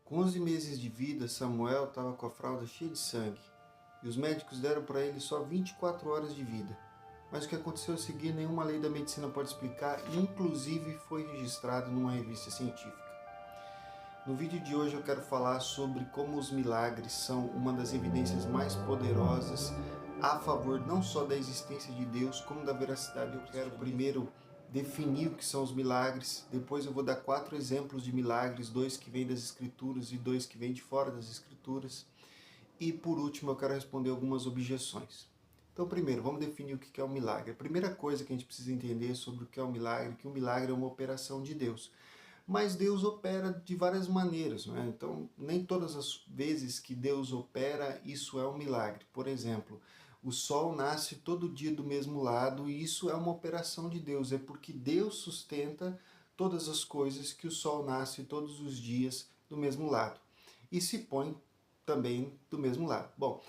Com 11 meses de vida, Samuel estava com a fralda cheia de sangue, e os médicos deram para ele só 24 horas de vida. Mas o que aconteceu a seguir, nenhuma lei da medicina pode explicar, e inclusive foi registrado numa revista científica. No vídeo de hoje eu quero falar sobre como os milagres são uma das evidências mais poderosas a favor não só da existência de Deus, como da veracidade. Eu quero primeiro definir o que são os milagres, depois eu vou dar 4 exemplos de milagres, 2 que vêm das Escrituras e 2 que vêm de fora das Escrituras, e por último eu quero responder algumas objeções. Então primeiro, vamos definir o que é um milagre. A primeira coisa que a gente precisa entender sobre o que é um milagre é que um milagre é uma operação de Deus. Mas Deus opera de várias maneiras, não é? Então, nem todas as vezes que Deus opera, isso é um milagre. Por exemplo, o sol nasce todo dia do mesmo lado e isso é uma operação de Deus. É porque Deus sustenta todas as coisas que o sol nasce todos os dias do mesmo lado. E se põe também do mesmo lado. Bom,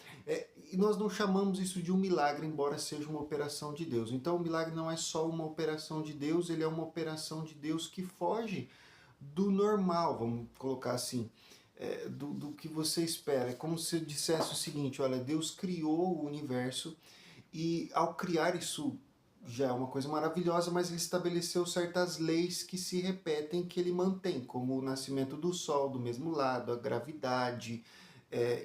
e nós não chamamos isso de um milagre, embora seja uma operação de Deus. Então o milagre não é só uma operação de Deus, ele é uma operação de Deus que foge do normal, vamos colocar assim, do que você espera. É como se eu dissesse o seguinte, olha, Deus criou o universo e ao criar isso já é uma coisa maravilhosa, mas ele estabeleceu certas leis que se repetem, que ele mantém, como o nascimento do sol do mesmo lado, a gravidade,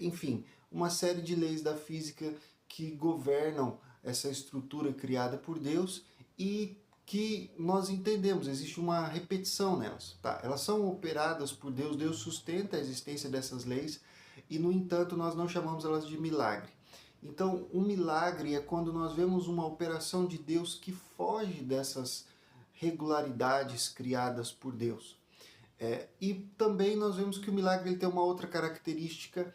enfim, uma série de leis da física que governam essa estrutura criada por Deus e que nós entendemos, existe uma repetição nelas. Tá? Elas são operadas por Deus, Deus sustenta a existência dessas leis e, no entanto, nós não chamamos elas de milagre. Então, um milagre é quando nós vemos uma operação de Deus que foge dessas regularidades criadas por Deus. E também nós vemos que o milagre ele tem uma outra característica,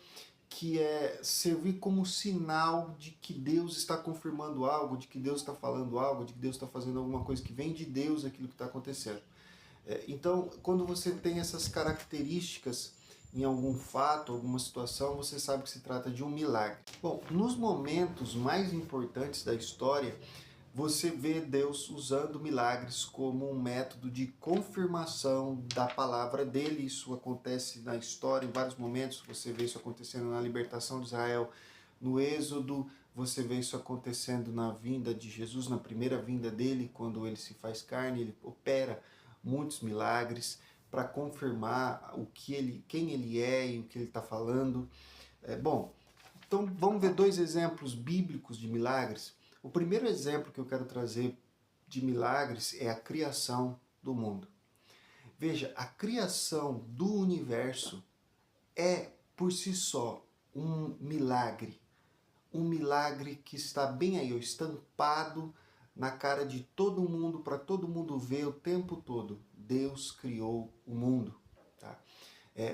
que é servir como sinal de que Deus está confirmando algo, de que Deus está falando algo, de que Deus está fazendo alguma coisa que vem de Deus, aquilo que está acontecendo. Então, quando você tem essas características em algum fato, alguma situação, você sabe que se trata de um milagre. Bom, nos momentos mais importantes da história, você vê Deus usando milagres como um método de confirmação da palavra dele. Isso acontece na história em vários momentos. Você vê isso acontecendo na libertação de Israel, no Êxodo, você vê isso acontecendo na vinda de Jesus, na primeira vinda dele, quando ele se faz carne, ele opera muitos milagres para confirmar quem ele é e o que ele está falando. Bom, então vamos ver 2 exemplos bíblicos de milagres. O primeiro exemplo que eu quero trazer de milagres é a criação do mundo. Veja, a criação do universo é por si só um milagre que está bem aí, estampado na cara de todo mundo, para todo mundo ver o tempo todo. Deus criou o mundo. Tá?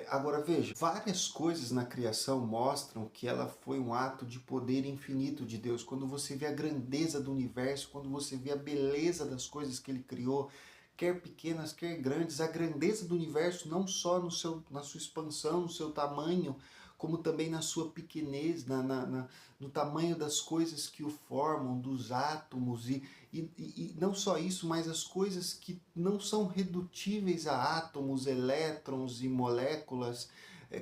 Agora veja, várias coisas na criação mostram que ela foi um ato de poder infinito de Deus. Quando você vê a grandeza do universo, quando você vê a beleza das coisas que ele criou, quer pequenas, quer grandes, a grandeza do universo não só na sua expansão, no seu tamanho, como também na sua pequenez, no tamanho das coisas que o formam, dos átomos, e não só isso, mas as coisas que não são redutíveis a átomos, elétrons e moléculas,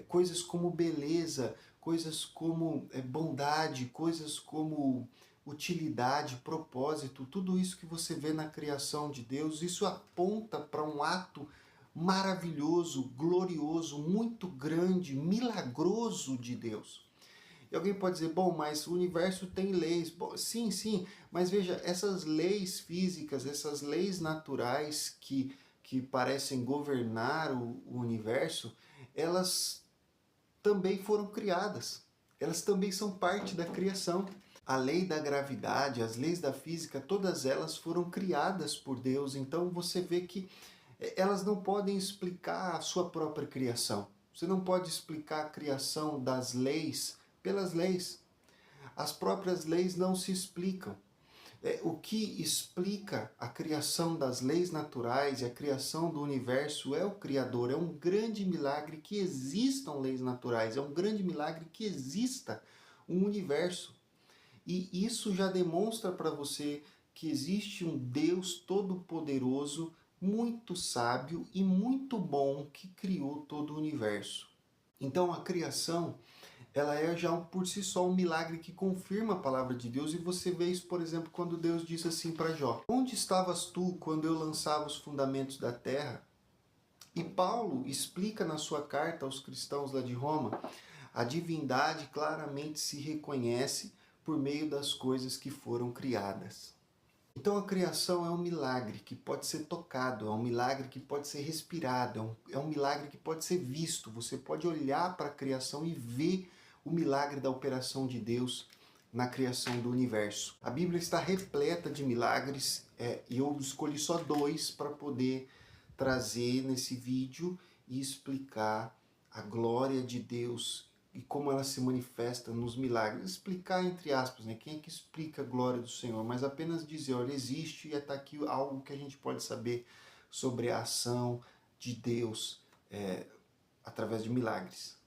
coisas como beleza, coisas como bondade, coisas como utilidade, propósito, tudo isso que você vê na criação de Deus, isso aponta para um ato maravilhoso, glorioso, muito grande, milagroso de Deus. E alguém pode dizer, bom, mas o universo tem leis. Bom, sim, sim, mas veja, essas leis físicas, essas leis naturais que parecem governar o universo, elas também foram criadas. Elas também são parte da criação. A lei da gravidade, as leis da física, todas elas foram criadas por Deus. Então você vê que elas não podem explicar a sua própria criação. Você não pode explicar a criação das leis pelas leis. As próprias leis não se explicam. O que explica a criação das leis naturais e a criação do universo é o Criador. É um grande milagre que existam leis naturais. É um grande milagre que exista um universo. E isso já demonstra para você que existe um Deus todo-poderoso, muito sábio e muito bom que criou todo o universo. Então a criação, ela é já por si só um milagre que confirma a palavra de Deus, e você vê isso, por exemplo, quando Deus diz assim para Jó: onde estavas tu quando eu lançava os fundamentos da terra? E Paulo explica na sua carta aos cristãos lá de Roma, a divindade claramente se reconhece por meio das coisas que foram criadas. Então a criação é um milagre que pode ser tocado, é um milagre que pode ser respirado, é um milagre que pode ser visto. Você pode olhar para a criação e ver o milagre da operação de Deus na criação do universo. A Bíblia está repleta de milagres, e eu escolhi só 2 para poder trazer nesse vídeo e explicar a glória de Deus e como ela se manifesta nos milagres. Explicar entre aspas, né? Quem é que explica a glória do Senhor? Mas apenas dizer, olha, existe, e está aqui algo que a gente pode saber sobre a ação de Deus através de milagres.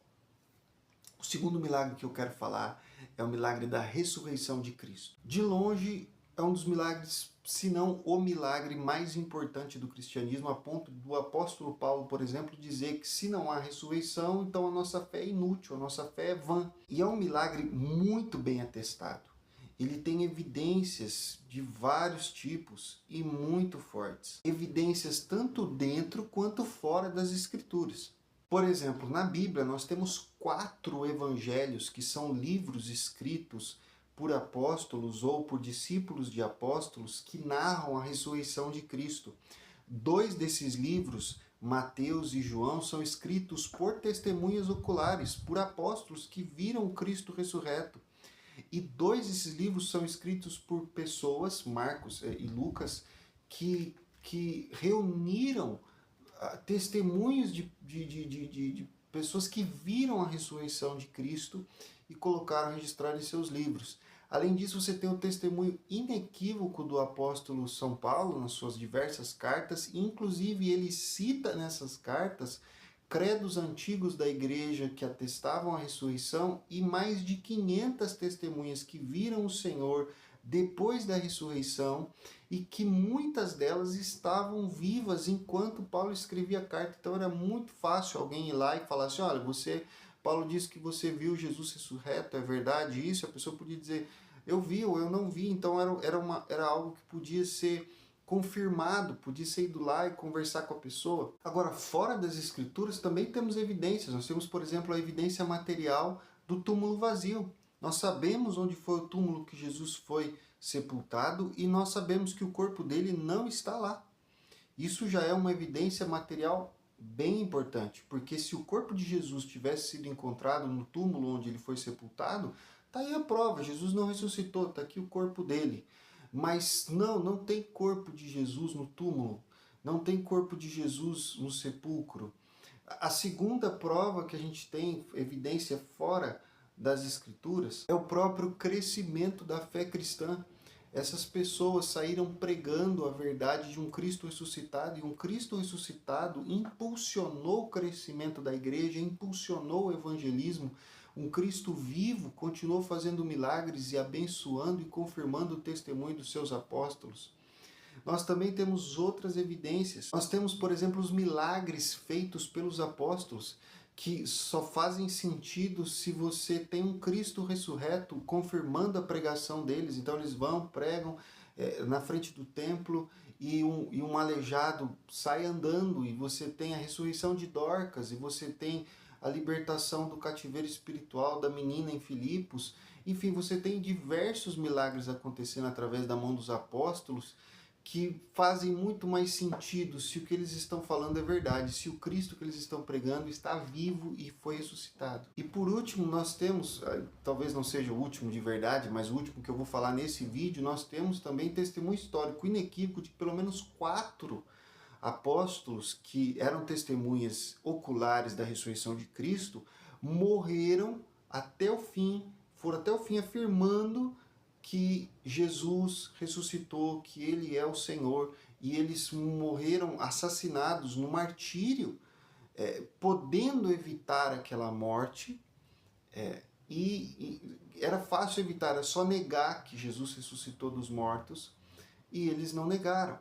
O segundo milagre que eu quero falar é o milagre da ressurreição de Cristo. De longe, é um dos milagres, se não o milagre mais importante do cristianismo, a ponto do apóstolo Paulo, por exemplo, dizer que se não há ressurreição, então a nossa fé é inútil, a nossa fé é vã. E é um milagre muito bem atestado. Ele tem evidências de vários tipos e muito fortes. Evidências tanto dentro quanto fora das Escrituras. Por exemplo, na Bíblia nós temos 4 evangelhos que são livros escritos por apóstolos ou por discípulos de apóstolos que narram a ressurreição de Cristo. 2 desses livros, Mateus e João, são escritos por testemunhas oculares, por apóstolos que viram o Cristo ressurreto. E 2 desses livros são escritos por pessoas, Marcos e Lucas, que reuniram testemunhos de pessoas que viram a ressurreição de Cristo e colocaram registrado em seus livros. Além disso, você tem o testemunho inequívoco do apóstolo São Paulo nas suas diversas cartas, e inclusive ele cita nessas cartas credos antigos da igreja que atestavam a ressurreição e mais de 500 testemunhas que viram o Senhor depois da ressurreição e que muitas delas estavam vivas enquanto Paulo escrevia a carta. Então era muito fácil alguém ir lá e falar assim, olha, Paulo disse que você viu Jesus ressurreto, é verdade isso? A pessoa podia dizer, eu vi ou eu não vi. Então era algo que podia ser confirmado, podia ser ido lá e conversar com a pessoa. Agora, fora das escrituras também temos evidências. Nós temos, por exemplo, a evidência material do túmulo vazio. Nós sabemos onde foi o túmulo que Jesus foi sepultado e nós sabemos que o corpo dele não está lá. Isso já é uma evidência material bem importante, porque se o corpo de Jesus tivesse sido encontrado no túmulo onde ele foi sepultado, está aí a prova, Jesus não ressuscitou, está aqui o corpo dele. Mas não tem corpo de Jesus no túmulo, não tem corpo de Jesus no sepulcro. A segunda prova que a gente tem, evidência fora das Escrituras, é o próprio crescimento da fé cristã. Essas pessoas saíram pregando a verdade de um Cristo ressuscitado, e um Cristo ressuscitado impulsionou o crescimento da igreja, impulsionou o evangelismo. Um Cristo vivo continuou fazendo milagres e abençoando e confirmando o testemunho dos seus apóstolos. Nós também temos outras evidências. Nós temos, por exemplo, os milagres feitos pelos apóstolos, que só fazem sentido se você tem um Cristo ressurreto confirmando a pregação deles. Então eles vão, pregam na frente do templo e um aleijado sai andando, e você tem a ressurreição de Dorcas, e você tem a libertação do cativeiro espiritual da menina em Filipos. Enfim, você tem diversos milagres acontecendo através da mão dos apóstolos, que fazem muito mais sentido se o que eles estão falando é verdade, se o Cristo que eles estão pregando está vivo e foi ressuscitado. E por último, nós temos, talvez não seja o último de verdade, mas o último que eu vou falar nesse vídeo, nós temos também testemunho histórico inequívoco de pelo menos 4 apóstolos que eram testemunhas oculares da ressurreição de Cristo, morreram até o fim, foram até o fim afirmando que Jesus ressuscitou, que Ele é o Senhor, e eles morreram assassinados no martírio, podendo evitar aquela morte, e era fácil evitar, era só negar que Jesus ressuscitou dos mortos, e eles não negaram.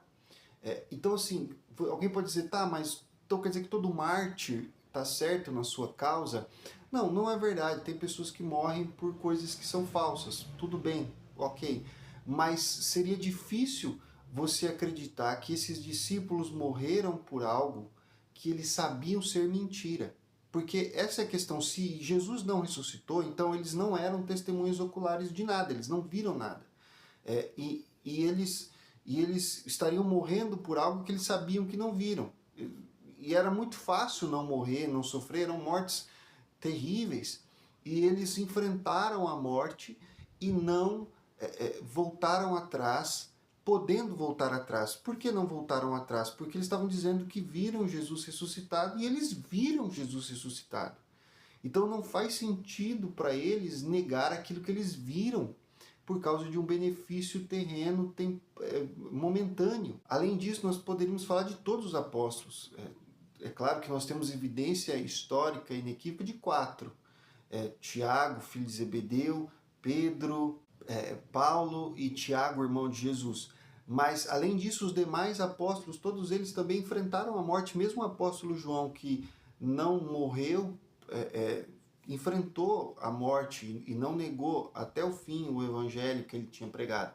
Então assim, alguém pode dizer, tá, mas então quer dizer que todo mártir tá certo na sua causa. Não, não é verdade. Tem pessoas que morrem por coisas que são falsas. Tudo bem, ok. Mas seria difícil você acreditar que esses discípulos morreram por algo que eles sabiam ser mentira. Porque essa é a questão. Se Jesus não ressuscitou, então eles não eram testemunhas oculares de nada, eles não viram nada. E eles estariam morrendo por algo que eles sabiam que não viram. E era muito fácil não morrer, não sofrer, eram mortes terríveis. E eles enfrentaram a morte e não voltaram atrás, podendo voltar atrás. Por que não voltaram atrás? Porque eles estavam dizendo que viram Jesus ressuscitado e eles viram Jesus ressuscitado. Então não faz sentido para eles negar aquilo que eles viram por causa de um benefício terreno momentâneo. Além disso, nós poderíamos falar de todos os apóstolos. É claro que nós temos evidência histórica inequívoca de 4. Tiago, filho de Zebedeu, Pedro, Paulo e Tiago, irmão de Jesus. Mas, além disso, os demais apóstolos, todos eles também enfrentaram a morte. Mesmo o apóstolo João, que não morreu, enfrentou a morte e não negou até o fim o evangelho que ele tinha pregado.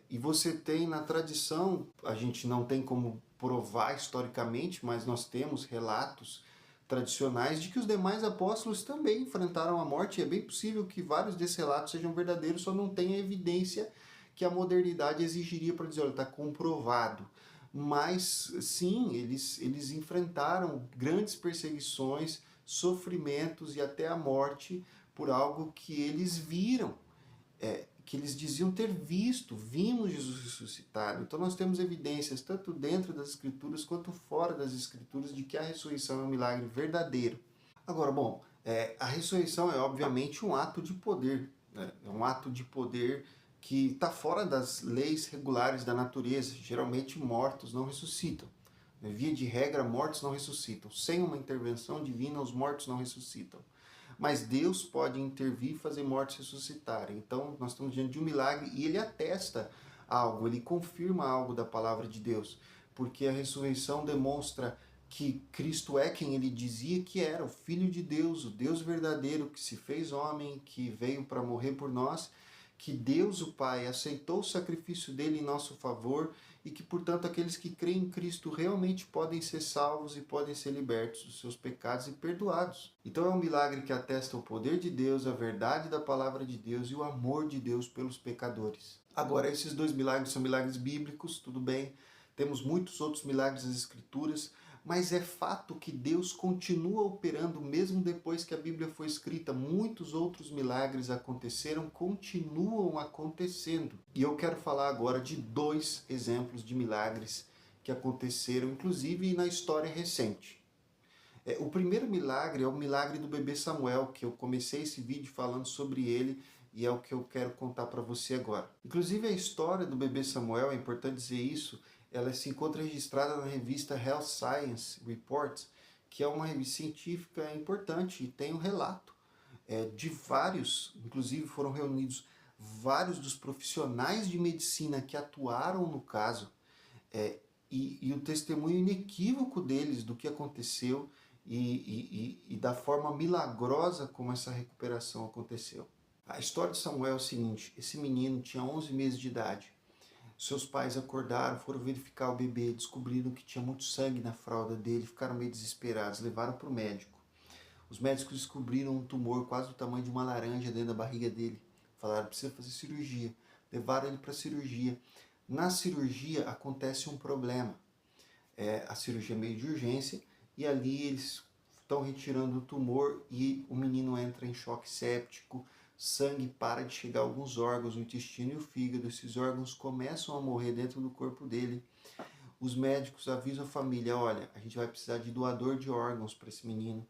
E você tem na tradição, a gente não tem como provar historicamente, mas nós temos relatos tradicionais de que os demais apóstolos também enfrentaram a morte, e é bem possível que vários desses relatos sejam verdadeiros, só não tem a evidência que a modernidade exigiria para dizer, olha, está comprovado. Mas sim, eles enfrentaram grandes perseguições, sofrimentos e até a morte por algo que eles viram, que eles diziam ter visto, vimos Jesus ressuscitado. Então nós temos evidências, tanto dentro das Escrituras quanto fora das Escrituras, de que a ressurreição é um milagre verdadeiro. Agora, bom, a ressurreição é obviamente um ato de poder, né? É um ato de poder que está fora das leis regulares da natureza. Geralmente mortos não ressuscitam. Via de regra, mortos não ressuscitam. Sem uma intervenção divina, os mortos não ressuscitam. Mas Deus pode intervir e fazer mortos ressuscitarem. Então, nós estamos diante de um milagre e ele atesta algo, ele confirma algo da palavra de Deus. Porque a ressurreição demonstra que Cristo é quem ele dizia que era, o Filho de Deus, o Deus verdadeiro que se fez homem, que veio para morrer por nós, que Deus, o Pai, aceitou o sacrifício dele em nosso favor e que, portanto, aqueles que creem em Cristo realmente podem ser salvos e podem ser libertos dos seus pecados e perdoados. Então é um milagre que atesta o poder de Deus, a verdade da palavra de Deus e o amor de Deus pelos pecadores. Agora, esses dois milagres são milagres bíblicos, tudo bem. Temos muitos outros milagres nas Escrituras, mas é fato que Deus continua operando mesmo depois que a Bíblia foi escrita. Muitos outros milagres aconteceram, continuam acontecendo. E eu quero falar agora de 2 exemplos de milagres que aconteceram, inclusive na história recente. O primeiro milagre é o milagre do bebê Samuel, que eu comecei esse vídeo falando sobre ele e é o que eu quero contar para você agora. Inclusive a história do bebê Samuel, é importante dizer isso, ela se encontra registrada na revista Health Science Reports, que é uma revista científica importante e tem um relato de vários, inclusive foram reunidos vários dos profissionais de medicina que atuaram no caso e o testemunho inequívoco deles do que aconteceu e da forma milagrosa como essa recuperação aconteceu. A história de Samuel é o seguinte, esse menino tinha 11 meses de idade. Seus pais acordaram, foram verificar o bebê, descobriram que tinha muito sangue na fralda dele, ficaram meio desesperados, levaram para o médico. Os médicos descobriram um tumor quase do tamanho de uma laranja dentro da barriga dele. Falaram, precisa fazer cirurgia. Levaram ele para a cirurgia. Na cirurgia acontece um problema. A cirurgia é meio de urgência e ali eles estão retirando o tumor e o menino entra em choque séptico, sangue para de chegar a alguns órgãos, o intestino e o fígado, esses órgãos começam a morrer dentro do corpo dele. Os médicos avisam a família, olha, a gente vai precisar de doador de órgãos para esse menino.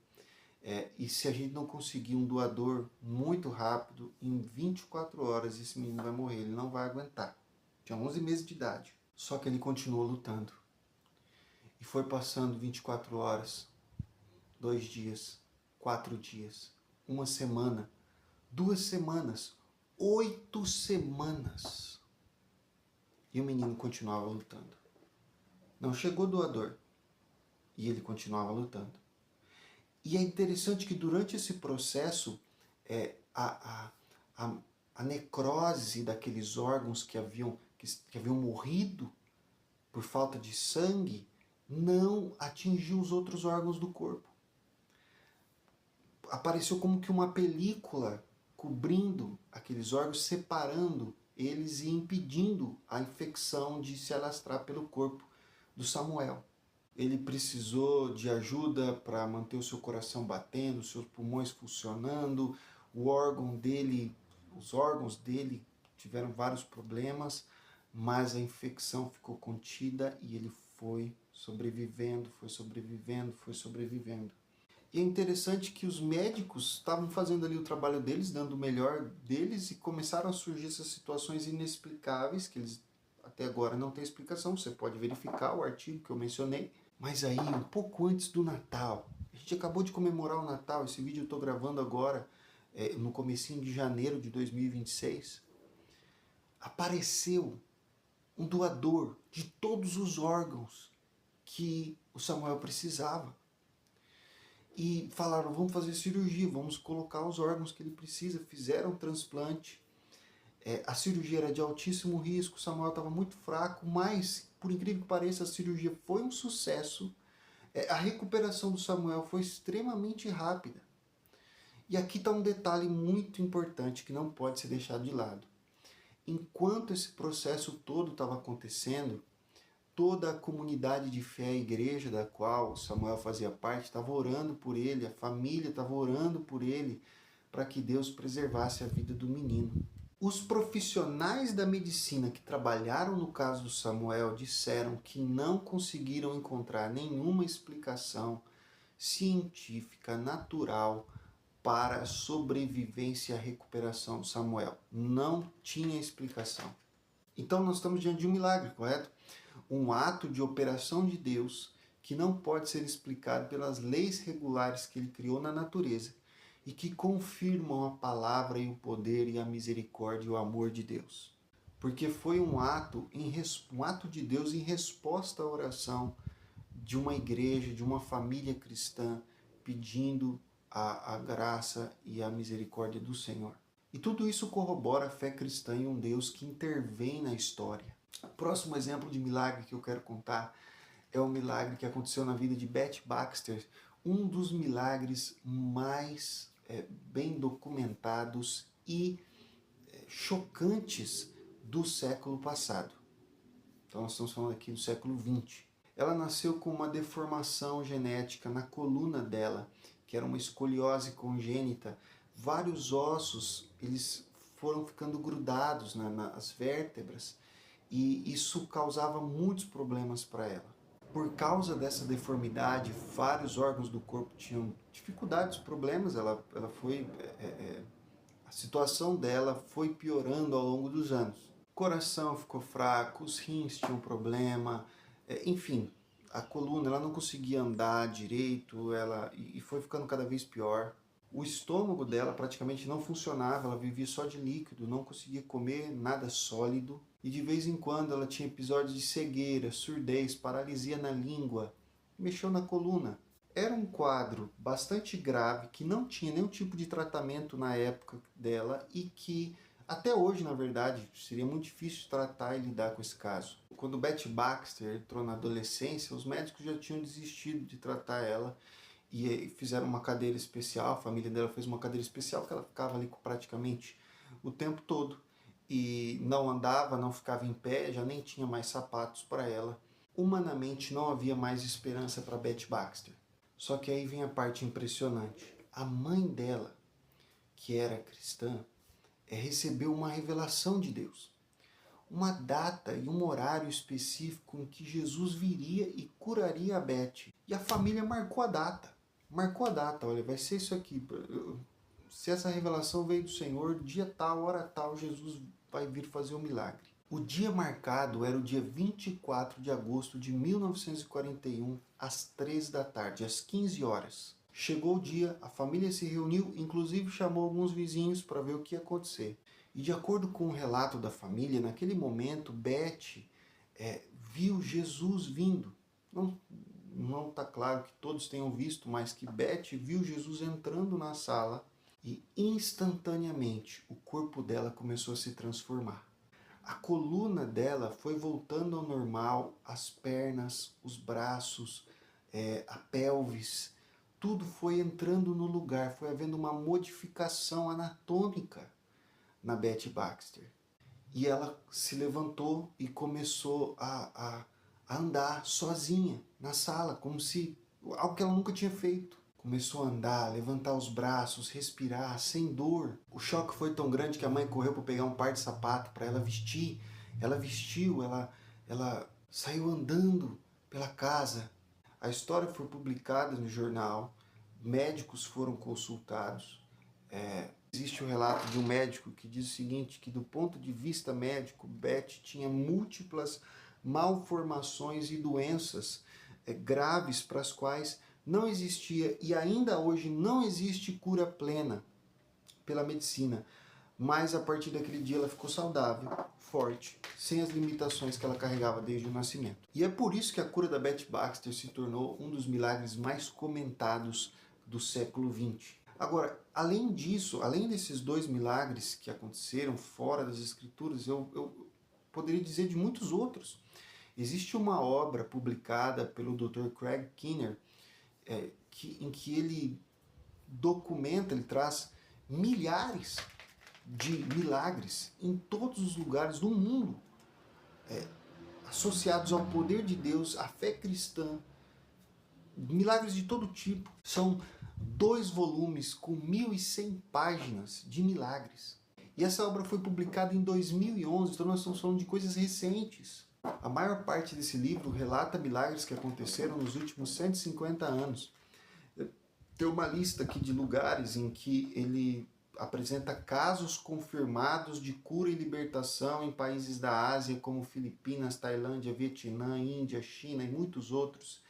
E se a gente não conseguir um doador muito rápido, em 24 horas esse menino vai morrer, ele não vai aguentar. Tinha 11 meses de idade. Só que ele continuou lutando. E foi passando 24 horas, 2 dias, 4 dias, 1 semana, 2 semanas, 8 semanas. E o menino continuava lutando. Não chegou doador. E ele continuava lutando. E é interessante que durante esse processo, é, a, a necrose daqueles órgãos que haviam morrido por falta de sangue não atingiu os outros órgãos do corpo. Apareceu como que uma película cobrindo aqueles órgãos, separando eles e impedindo a infecção de se alastrar pelo corpo do Samuel. Ele precisou de ajuda para manter o seu coração batendo, os seus pulmões funcionando, os órgãos dele tiveram vários problemas, mas a infecção ficou contida e ele foi sobrevivendo, foi sobrevivendo, foi sobrevivendo. E é interessante que os médicos estavam fazendo ali o trabalho deles, dando o melhor deles, e começaram a surgir essas situações inexplicáveis, que eles até agora não têm explicação. Você pode verificar o artigo que eu mencionei. Mas aí, um pouco antes do Natal, a gente acabou de comemorar o Natal, esse vídeo eu estou gravando agora, no comecinho de janeiro de 2026, apareceu um doador de todos os órgãos que o Samuel precisava. E falaram, vamos fazer cirurgia, vamos colocar os órgãos que ele precisa. Fizeram transplante. A cirurgia era de altíssimo risco, o Samuel estava muito fraco, mas, por incrível que pareça, a cirurgia foi um sucesso. A recuperação do Samuel foi extremamente rápida. E aqui está um detalhe muito importante que não pode ser deixado de lado. Enquanto esse processo todo estava acontecendo, toda a comunidade de fé, a igreja da qual Samuel fazia parte, estava orando por ele, a família estava orando por ele, para que Deus preservasse a vida do menino. Os profissionais da medicina que trabalharam no caso do Samuel disseram que não conseguiram encontrar nenhuma explicação científica, natural, para a sobrevivência e a recuperação do Samuel. Não tinha explicação. Então nós estamos diante de um milagre, correto? Um ato de operação de Deus que não pode ser explicado pelas leis regulares que ele criou na natureza e que confirmam a palavra e o poder e a misericórdia e o amor de Deus. Porque foi um ato de Deus em resposta à oração de uma igreja, de uma família cristã, pedindo a graça e a misericórdia do Senhor. E tudo isso corrobora a fé cristã em um Deus que intervém na história. O próximo exemplo de milagre que eu quero contar é o milagre que aconteceu na vida de Beth Baxter, um dos milagres mais bem documentados e chocantes do século passado. Então nós estamos falando aqui do século XX. Ela nasceu com uma deformação genética na coluna dela, que era uma escoliose congênita. Vários ossos eles foram ficando grudados nas vértebras e isso causava muitos problemas para ela. Por causa dessa deformidade, vários órgãos do corpo tinham dificuldades, problemas. A situação dela foi piorando ao longo dos anos. O coração ficou fraco, os rins tinham problema, enfim, a coluna ela não conseguia andar direito, e foi ficando cada vez pior. O estômago dela praticamente não funcionava, ela vivia só de líquido, não conseguia comer nada sólido. E de vez em quando ela tinha episódios de cegueira, surdez, paralisia na língua, mexeu na coluna. Era um quadro bastante grave, que não tinha nenhum tipo de tratamento na época dela e que até hoje, na verdade, seria muito difícil tratar e lidar com esse caso. Quando Beth Baxter entrou na adolescência, os médicos já tinham desistido de tratar ela e fizeram uma cadeira especial, a família dela fez uma cadeira especial que ela ficava ali praticamente o tempo todo. E não andava, não ficava em pé, já nem tinha mais sapatos para ela. Humanamente não havia mais esperança para Beth Baxter. Só que aí vem a parte impressionante. A mãe dela, que era cristã, recebeu uma revelação de Deus. Uma data e um horário específico em que Jesus viria e curaria a Beth. E a família marcou a data. Olha, vai ser isso aqui. Se essa revelação veio do Senhor, dia tal, hora tal, Jesus vai vir fazer o milagre. O dia marcado era o dia 24 de agosto de 1941, às 3 da tarde, às 15 horas. Chegou o dia, a família se reuniu, inclusive chamou alguns vizinhos para ver o que ia acontecer. E de acordo com o relato da família, naquele momento, Beth viu Jesus vindo. não está claro que todos tenham visto, mas que Beth viu Jesus entrando na sala e instantaneamente o corpo dela começou a se transformar. A coluna dela foi voltando ao normal, as pernas, os braços, a pelvis, tudo foi entrando no lugar, foi havendo uma modificação anatômica na Beth Baxter. E ela se levantou e começou a andar sozinha na sala, como se algo que ela nunca tinha feito. Começou a andar, levantar os braços, respirar, sem dor. O choque foi tão grande que a mãe correu para pegar um par de sapato para ela vestir. Ela vestiu, ela saiu andando pela casa. A história foi publicada no jornal, médicos foram consultados. Existe o relato de um médico que diz o seguinte, que do ponto de vista médico, Beth tinha múltiplas malformações e doenças graves para as quais não existia e ainda hoje não existe cura plena pela medicina. Mas a partir daquele dia ela ficou saudável, forte, sem as limitações que ela carregava desde o nascimento. E é por isso que a cura da Beth Baxter se tornou um dos milagres mais comentados do século XX. Agora, além disso, além desses dois milagres que aconteceram fora das Escrituras, eu poderia dizer de muitos outros. Existe uma obra publicada pelo Dr. Craig Keener, em que ele documenta, ele traz milhares de milagres em todos os lugares do mundo, associados ao poder de Deus, à fé cristã, milagres de todo tipo. São 2 volumes com 1.100 páginas de milagres. E essa obra foi publicada em 2011, então nós estamos falando de coisas recentes. A maior parte desse livro relata milagres que aconteceram nos últimos 150 anos. Tem uma lista aqui de lugares em que ele apresenta casos confirmados de cura e libertação em países da Ásia, como Filipinas, Tailândia, Vietnã, Índia, China e muitos outros.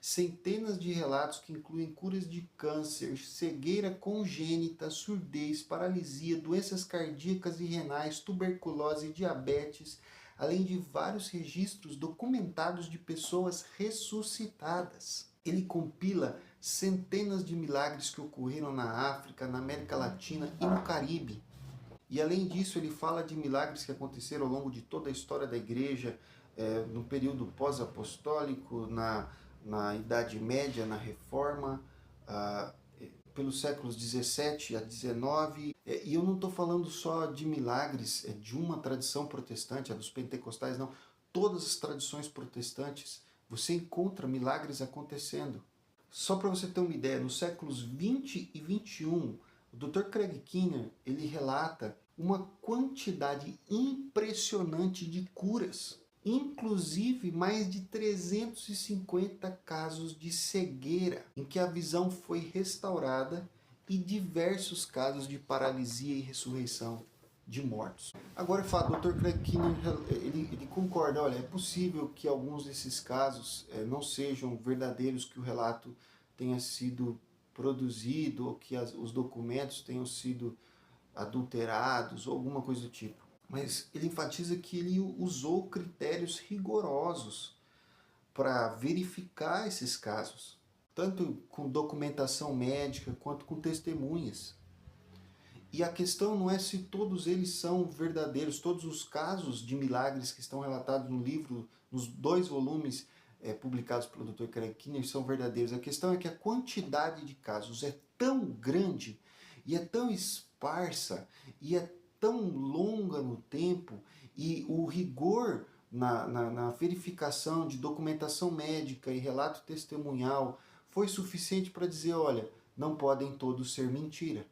Centenas de relatos que incluem curas de câncer, cegueira congênita, surdez, paralisia, doenças cardíacas e renais, tuberculose, diabetes, além de vários registros documentados de pessoas ressuscitadas. Ele compila centenas de milagres que ocorreram na África, na América Latina e no Caribe. E além disso, ele fala de milagres que aconteceram ao longo de toda a história da igreja, no período pós-apostólico, na Idade Média, na Reforma, pelos séculos 17 a 19. E eu não estou falando só de milagres de uma tradição protestante, a dos pentecostais, não. Todas as tradições protestantes, você encontra milagres acontecendo. Só para você ter uma ideia, nos séculos 20 e 21, o Dr. Craig Keener, ele relata uma quantidade impressionante de curas. Inclusive mais de 350 casos de cegueira, em que a visão foi restaurada, e diversos casos de paralisia e ressurreição de mortos. Agora, o Dr. Craig Keener, ele concorda, olha, é possível que alguns desses casos não sejam verdadeiros, que o relato tenha sido produzido, ou que os documentos tenham sido adulterados, ou alguma coisa do tipo. Mas ele enfatiza que ele usou critérios rigorosos para verificar esses casos, tanto com documentação médica quanto com testemunhas. E a questão não é se todos eles são verdadeiros, todos os casos de milagres que estão relatados no livro, nos 2 volumes publicados pelo Dr. Craig Keener, são verdadeiros. A questão é que a quantidade de casos é tão grande, e é tão esparsa, e é tão longa no tempo, e o rigor na verificação de documentação médica e relato testemunhal foi suficiente para dizer, olha, não podem todos ser mentira.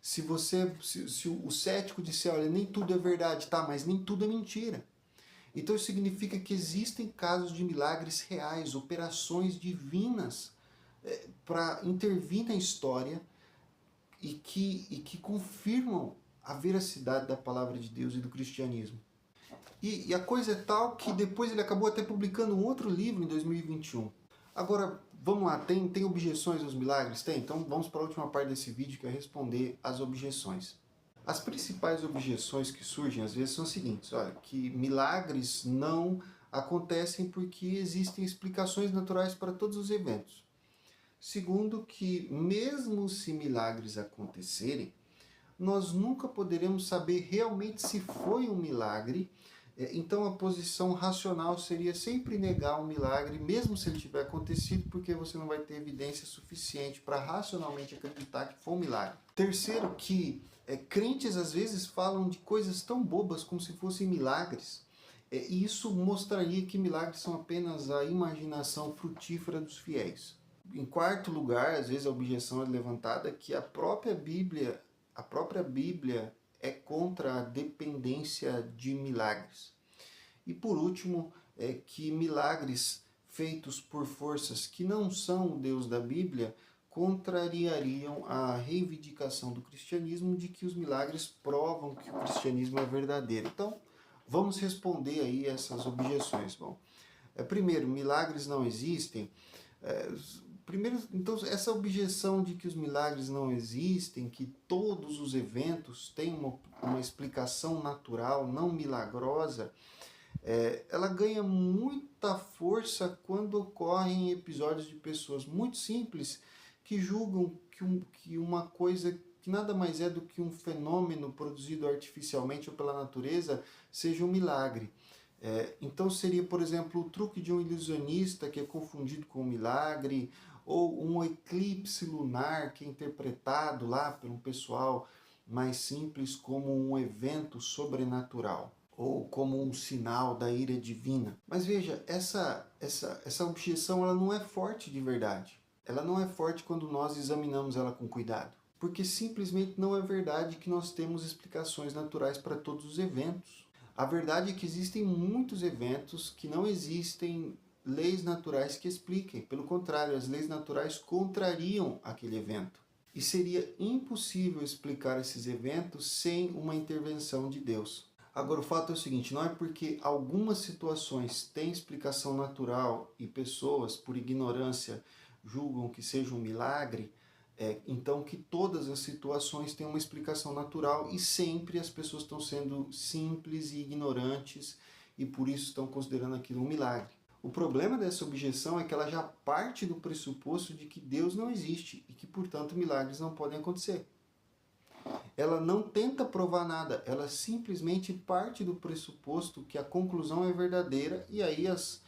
Se o cético disser, olha, nem tudo é verdade, tá, mas nem tudo é mentira. Então isso significa que existem casos de milagres reais, operações divinas para intervir na história e que confirmam a veracidade da palavra de Deus e do cristianismo. E a coisa é tal que depois ele acabou até publicando um outro livro em 2021. Agora, vamos lá, tem objeções aos milagres? Tem? Então vamos para a última parte desse vídeo, que é responder às objeções. As principais objeções que surgem às vezes são as seguintes, olha, que milagres não acontecem porque existem explicações naturais para todos os eventos. Segundo, que mesmo se milagres acontecerem, nós nunca poderemos saber realmente se foi um milagre. Então a posição racional seria sempre negar um milagre, mesmo se ele tiver acontecido, porque você não vai ter evidência suficiente para racionalmente acreditar que foi um milagre. Terceiro, que crentes às vezes falam de coisas tão bobas como se fossem milagres. E isso mostraria que milagres são apenas a imaginação frutífera dos fiéis. Em quarto lugar, às vezes a objeção é levantada que a própria Bíblia é contra a dependência de milagres. E por último, é que milagres feitos por forças que não são o Deus da Bíblia contrariariam a reivindicação do cristianismo de que os milagres provam que o cristianismo é verdadeiro. Então, vamos responder aí essas objeções. Bom, primeiro, milagres não existem. Primeiro, então, essa objeção de que os milagres não existem, que todos os eventos têm uma explicação natural, não milagrosa, ela ganha muita força quando ocorrem episódios de pessoas muito simples que julgam que uma coisa que nada mais é do que um fenômeno produzido artificialmente ou pela natureza seja um milagre. Então seria, por exemplo, o truque de um ilusionista que é confundido com um milagre, ou um eclipse lunar que é interpretado lá pelo pessoal mais simples como um evento sobrenatural, ou como um sinal da ira divina. Mas veja, essa objeção ela não é forte de verdade. Ela não é forte quando nós examinamos ela com cuidado. Porque simplesmente não é verdade que nós temos explicações naturais para todos os eventos. A verdade é que existem muitos eventos que não existem leis naturais que expliquem. Pelo contrário, as leis naturais contrariam aquele evento. E seria impossível explicar esses eventos sem uma intervenção de Deus. Agora, o fato é o seguinte, não é porque algumas situações têm explicação natural e pessoas, por ignorância, julgam que seja um milagre, então que todas as situações têm uma explicação natural e sempre as pessoas estão sendo simples e ignorantes e por isso estão considerando aquilo um milagre. O problema dessa objeção é que ela já parte do pressuposto de que Deus não existe e que, portanto, milagres não podem acontecer. Ela não tenta provar nada, ela simplesmente parte do pressuposto que a conclusão é verdadeira e aí as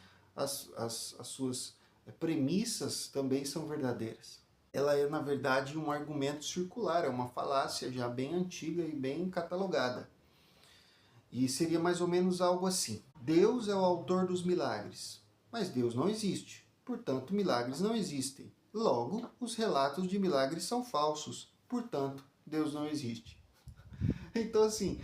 suas premissas também são verdadeiras. Ela é, na verdade, um argumento circular, é uma falácia já bem antiga e bem catalogada. E seria mais ou menos algo assim. Deus é o autor dos milagres, mas Deus não existe. Portanto, milagres não existem. Logo, os relatos de milagres são falsos. Portanto, Deus não existe. Então, assim,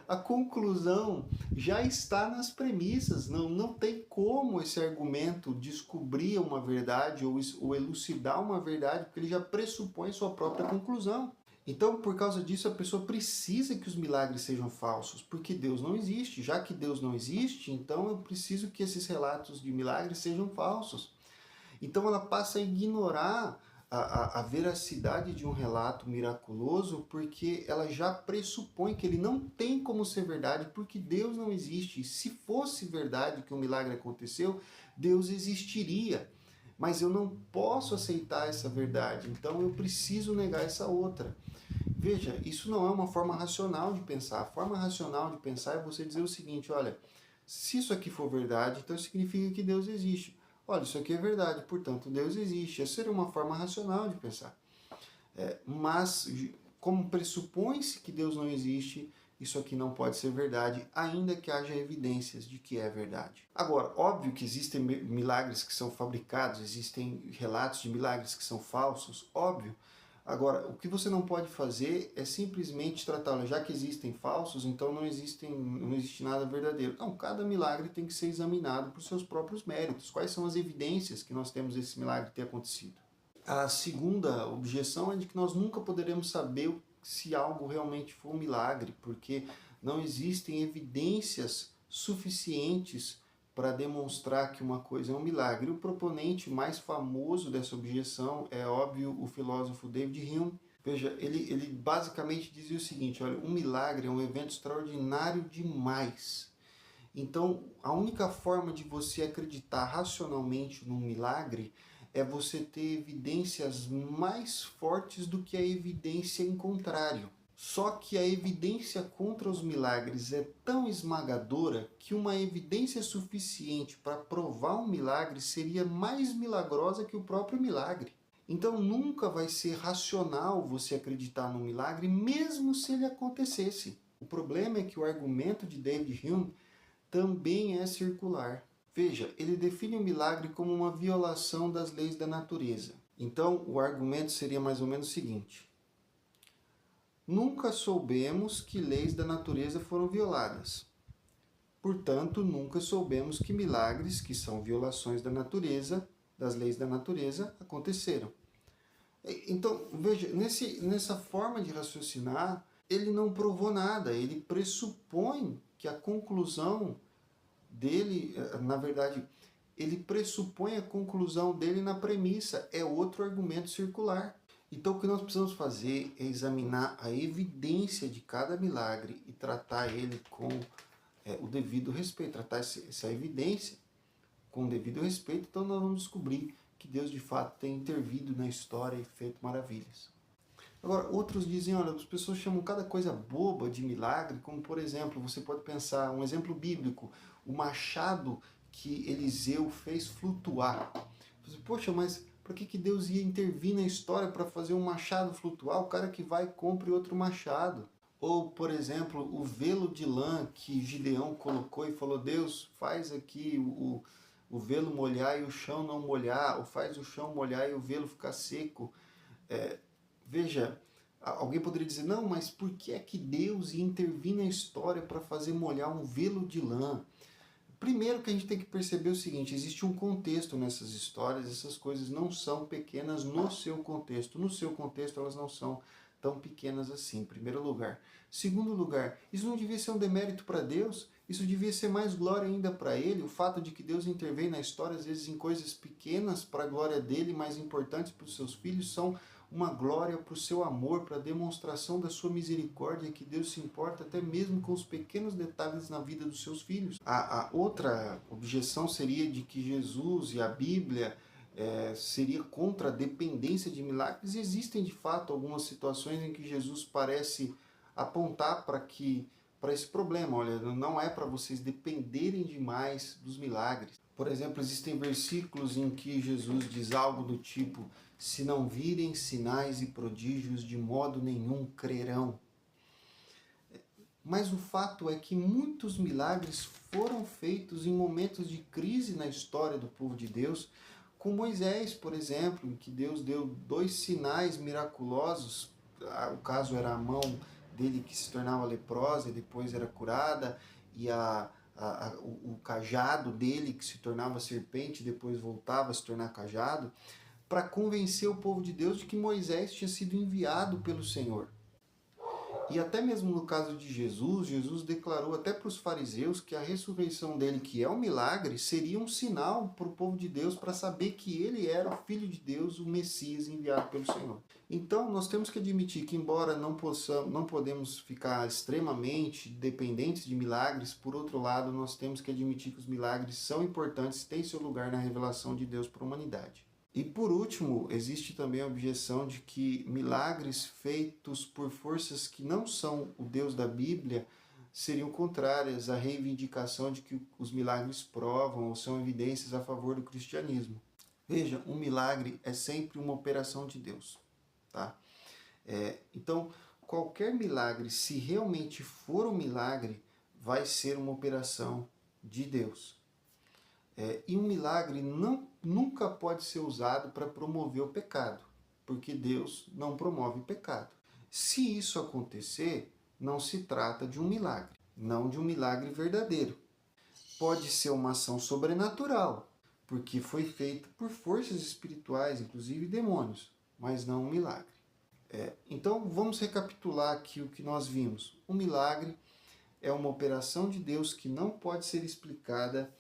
a conclusão já está nas premissas. Não tem como esse argumento descobrir uma verdade ou elucidar uma verdade, porque ele já pressupõe sua própria conclusão. Então, por causa disso, a pessoa precisa que os milagres sejam falsos, porque Deus não existe. Já que Deus não existe, então eu preciso que esses relatos de milagres sejam falsos. Então ela passa a ignorar a veracidade de um relato miraculoso, porque ela já pressupõe que ele não tem como ser verdade, porque Deus não existe. E se fosse verdade que um milagre aconteceu, Deus existiria. Mas eu não posso aceitar essa verdade, então eu preciso negar essa outra. Veja, isso não é uma forma racional de pensar. A forma racional de pensar é você dizer o seguinte, olha, se isso aqui for verdade, então significa que Deus existe. Olha, isso aqui é verdade, portanto Deus existe. Essa seria uma forma racional de pensar. Mas, como pressupõe-se que Deus não existe, isso aqui não pode ser verdade, ainda que haja evidências de que é verdade. Agora, óbvio que existem milagres que são fabricados, existem relatos de milagres que são falsos, óbvio. Agora, o que você não pode fazer é simplesmente tratá-lo, já que existem falsos, então não existe nada verdadeiro. Não, cada milagre tem que ser examinado por seus próprios méritos. Quais são as evidências que nós temos desse milagre ter acontecido? A segunda objeção é de que nós nunca poderemos saber se algo realmente foi um milagre, porque não existem evidências suficientes para demonstrar que uma coisa é um milagre. O proponente mais famoso dessa objeção é, óbvio, o filósofo David Hume. Veja, ele basicamente dizia o seguinte, olha, um milagre é um evento extraordinário demais. Então, a única forma de você acreditar racionalmente num milagre é você ter evidências mais fortes do que a evidência em contrário. Só que a evidência contra os milagres é tão esmagadora que uma evidência suficiente para provar um milagre seria mais milagrosa que o próprio milagre. Então nunca vai ser racional você acreditar no milagre, mesmo se ele acontecesse. O problema é que o argumento de David Hume também é circular. Veja, ele define o milagre como uma violação das leis da natureza. Então o argumento seria mais ou menos o seguinte: nunca soubemos que leis da natureza foram violadas. Portanto, nunca soubemos que milagres, que são violações da natureza, das leis da natureza, aconteceram. Então, veja, nessa forma de raciocinar, ele não provou nada, ele pressupõe que a conclusão dele, na verdade, ele pressupõe a conclusão dele na premissa, é outro argumento circular. Então, o que nós precisamos fazer é examinar a evidência de cada milagre e tratar ele com o devido respeito, tratar essa evidência com o devido respeito. Então, nós vamos descobrir que Deus, de fato, tem intervido na história e feito maravilhas. Agora, outros dizem, olha, as pessoas chamam cada coisa boba de milagre, como, por exemplo, você pode pensar, um exemplo bíblico, o machado que Eliseu fez flutuar. Você, poxa, mas para que Deus ia intervir na história para fazer um machado flutuar? O cara que vai e compre outro machado. Ou, por exemplo, o velo de lã que Gideão colocou e falou, Deus, faz aqui o velo molhar e o chão não molhar, ou faz o chão molhar e o velo ficar seco. Veja, alguém poderia dizer, não, mas por que é que Deus ia intervir na história para fazer molhar um velo de lã? Primeiro que a gente tem que perceber o seguinte, existe um contexto nessas histórias, essas coisas não são pequenas no seu contexto. No seu contexto elas não são tão pequenas assim, em primeiro lugar. Segundo lugar, isso não devia ser um demérito para Deus, isso devia ser mais glória ainda para Ele. O fato de que Deus intervém na história, às vezes em coisas pequenas para a glória dEle, mais importantes para os seus filhos, são uma glória para o seu amor, para a demonstração da sua misericórdia, que Deus se importa até mesmo com os pequenos detalhes na vida dos seus filhos. A outra objeção seria de que Jesus e a Bíblia seria contra a dependência de milagres. Existem de fato algumas situações em que Jesus parece apontar para esse problema. Olha, não é para vocês dependerem demais dos milagres. Por exemplo, existem versículos em que Jesus diz algo do tipo, se não virem sinais e prodígios, de modo nenhum crerão. Mas o fato é que muitos milagres foram feitos em momentos de crise na história do povo de Deus, com Moisés, por exemplo, em que Deus deu 2 sinais miraculosos. O caso era a mão dele que se tornava leprosa e depois era curada, e o cajado dele que se tornava serpente e depois voltava a se tornar cajado, para convencer o povo de Deus de que Moisés tinha sido enviado pelo Senhor. E até mesmo no caso de Jesus, Jesus declarou até para os fariseus que a ressurreição dele, que é um milagre, seria um sinal para o povo de Deus para saber que ele era o Filho de Deus, o Messias enviado pelo Senhor. Então nós temos que admitir que, embora não podemos ficar extremamente dependentes de milagres, por outro lado nós temos que admitir que os milagres são importantes, têm seu lugar na revelação de Deus para a humanidade. E por último, existe também a objeção de que milagres feitos por forças que não são o Deus da Bíblia seriam contrárias à reivindicação de que os milagres provam ou são evidências a favor do cristianismo. Veja, um milagre é sempre uma operação de Deus. Tá? Então, qualquer milagre, se realmente for um milagre, vai ser uma operação de Deus. E um milagre nunca pode ser usado para promover o pecado, porque Deus não promove o pecado. Se isso acontecer, não se trata de um milagre, não de um milagre verdadeiro. Pode ser uma ação sobrenatural, porque foi feita por forças espirituais, inclusive demônios, mas não um milagre. Então vamos recapitular aqui o que nós vimos. Um milagre é uma operação de Deus que não pode ser explicada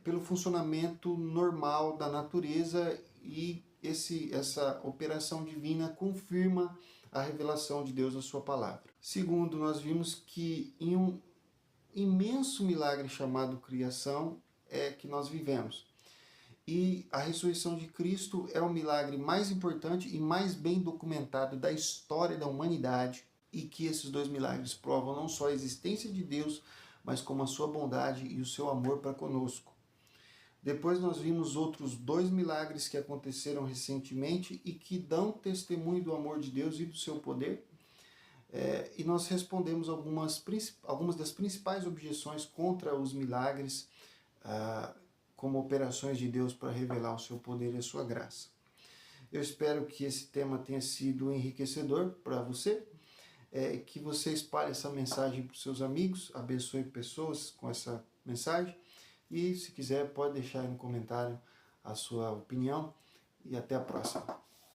pelo funcionamento normal da natureza, e essa operação divina confirma a revelação de Deus na sua palavra. Segundo, nós vimos que imenso milagre chamado criação que nós vivemos. E a ressurreição de Cristo é o milagre mais importante e mais bem documentado da história da humanidade, e que esses dois milagres provam não só a existência de Deus, mas como a sua bondade e o seu amor para conosco. Depois nós vimos outros dois milagres que aconteceram recentemente e que dão testemunho do amor de Deus e do seu poder. E nós respondemos algumas das principais objeções contra os milagres, como operações de Deus para revelar o seu poder e a sua graça. Eu espero que esse tema tenha sido enriquecedor para você, que você espalhe essa mensagem para os seus amigos, abençoe pessoas com essa mensagem, e se quiser pode deixar aí no comentário a sua opinião, e até a próxima.